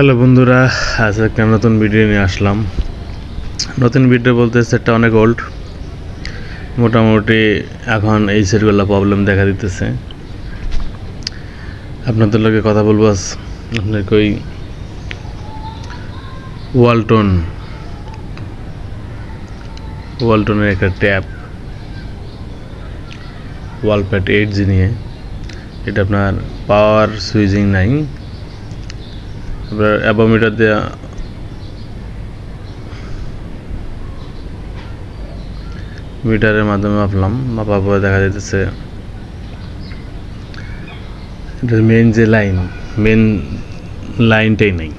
Hello বন্ধুরা, আজ একটা নতুন ভিডিও নিয়ে আসলাম। নতুন ভিডিও বলতে সেটটা অনেক ওল্ড, মোটামুটি এখন এই সেটগুলো প্রবলেম দেখা দিতেছে। আপনাদের লোকে কথা বলবো আজ। আপনার কই ওয়ালটনের একটা ট্যাপ ওয়ালপ্যাড 8G নিয়ে। এটা আপনার পাওয়ার সুইচিং নাই, আপনার অ্যাবোমিটার দেওয়া মিটারের মাধ্যমে মাপলাম, মাপার পরে দেখা যাইতেছে এটার মেন লাইনটাই নেই।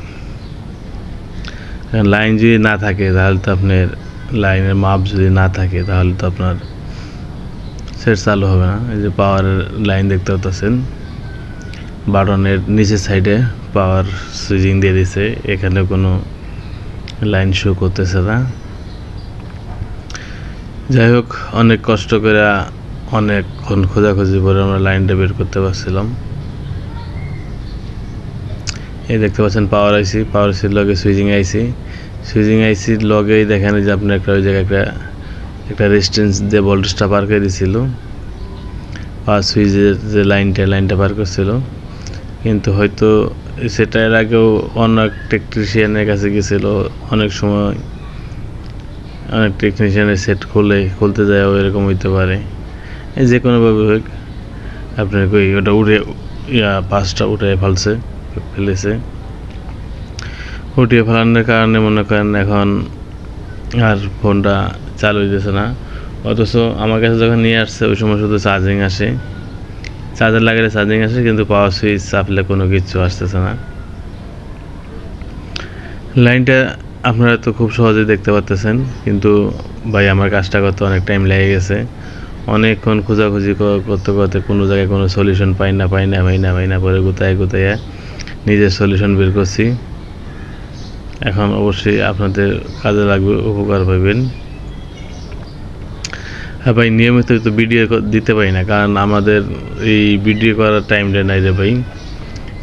লাইন যদি না থাকে তাহলে তো আপনার লাইনের মাপ যদি না থাকে তাহলে তো আপনার সেট চালু হবে না। এই যে পাওয়ারের লাইন দেখতে পাচ্ছেন, বাটনের নিচের সাইডে পাওয়ার সুইচিং দিয়ে দিছে, এখানে কোনো লাইন শো করতেছে না। যাই হোক, অনেক কষ্ট করে অনেকক্ষণ খোঁজাখুঁজি করে আমরা লাইনটা বের করতে পারছিলাম। এই দেখতে পাচ্ছেন পাওয়ার আইসির লগে সুইচিং আইসির লগেই দেখেন যে আপনি একটা ওই জায়গায় একটা রেজিস্ট্যান্স দিয়ে ভোল্টেজটা পার করে দিয়েছিল, পাওয়ার সুইচের যে লাইনটা পার করছিল। কিন্তু হয়তো সেটা এর আগেও অনেক টেকনিশিয়ানের কাছে গেছিল, অনেক সময় অনেক টেকনিশিয়ানের সেট খুলতে যায় এরকম হইতে পারে। এই যে কোনোভাবে হোক আপনার কই ওটা পাঁচটা উঠে ফেলেছে। উঠিয়ে ফেলানোর কারণে মনে করেন এখন আর ফোনটা চালু হইতেছে না। অথচ আমার কাছে যখন নিয়ে আসছে ওই সময় শুধু চার্জার লাগালে চার্জিং আসে, কিন্তু পাওয়ার সুইচ চাপলে কোনো কিছু আসতেছে না। লাইনটা আপনারা তো খুব সহজেই দেখতে পাচ্ছেন, কিন্তু ভাই আমার কাজটা করতে অনেক টাইম লেগে গেছে। অনেকক্ষণ খোঁজাখুঁজি করতে কোনো জায়গায় কোনো সলিউশন পাই না পরে গুতাইয়া নিজের সলিউশন বের করছি। এখন অবশ্যই আপনাদের কাজে লাগবে, উপকার পাবেন। হ্যাঁ ভাই, নিয়মিত তো ভিডিও দিতে পারি না, কারণ আমাদের এই ভিডিও করার টাইমটা নাই রে ভাই।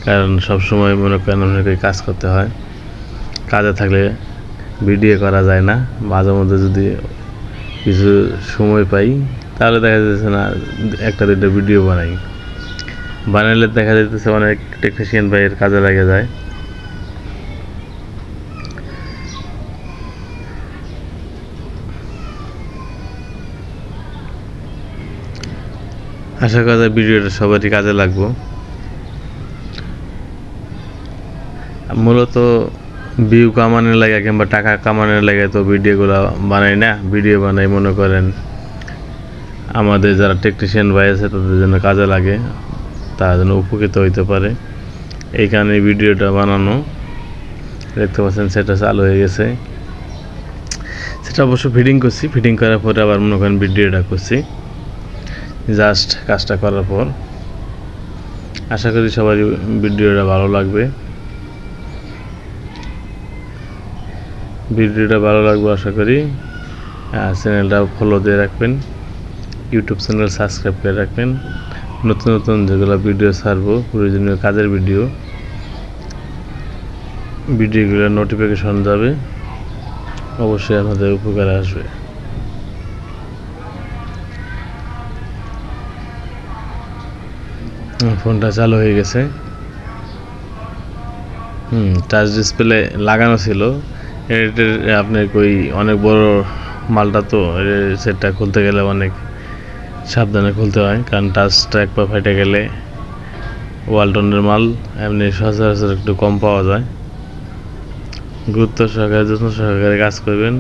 কারণ সবসময় মনে করেন আপনাকে কাজ করতে হয়, কাজে থাকলে ভিডিও করা যায় না। মাঝে মধ্যে যদি কিছু সময় পাই তাহলে দেখা যাচ্ছে না একটা দুটো ভিডিও বানাইলে দেখা যাইতেছে অনেক টেকনিশিয়ান ভাইয়ের কাজে লাগে যায়। আশা করা যায় ভিডিওটা সবারই কাজে লাগবো। মূলত ভিউ কামানোর লাগে কিংবা টাকা কামানোর লাগে তো ভিডিওগুলো বানাই না। ভিডিও বানাই মনে করেন আমাদের যারা টেকনিশিয়ান ভাই আছে তাদের জন্য কাজে লাগে, তার জন্য উপকৃত হইতে পারে, এই কারণে ভিডিওটা বানানো। দেখতে পাচ্ছেন সেটা চালু হয়ে গেছে। সেটা অবশ্য ফিটিং করার পরে আবার মনে করেন ভিডিওটা করছি জাস্ট কাজটা করার পর। আশা করি সবারই ভিডিওটা ভালো লাগবে। আশা করি। চ্যানেলটা ফলো দিয়ে রাখবেন, ইউটিউব চ্যানেল সাবস্ক্রাইব করে রাখবেন। নতুন যেগুলো ভিডিও ছাড়বো, প্রয়োজনীয় কাজের ভিডিওগুলোর নোটিফিকেশন যাবে, অবশ্যই আপনাদের উপকারে আসবে। ফোনটা চালু হয়ে গেছে। টাচ ডিসপ্লে লাগানো ছিল। আপনার কই অনেক বড় মালটা তো, সেটটা খুলতে গেলে অনেক সাবধানে খুলতে হয়, কারণ টাচটা একবার ফেটে গেলে ওয়ালটনের মাল এমনি সচরাচর একটু কম পাওয়া যায়। যত্ন সহকারে কাজ করবেন।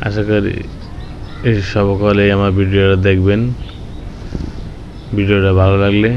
আশা করি এই সকলেই আমার ভিডিওটা দেখবেন। ভিডিওটা ভালো লাগলে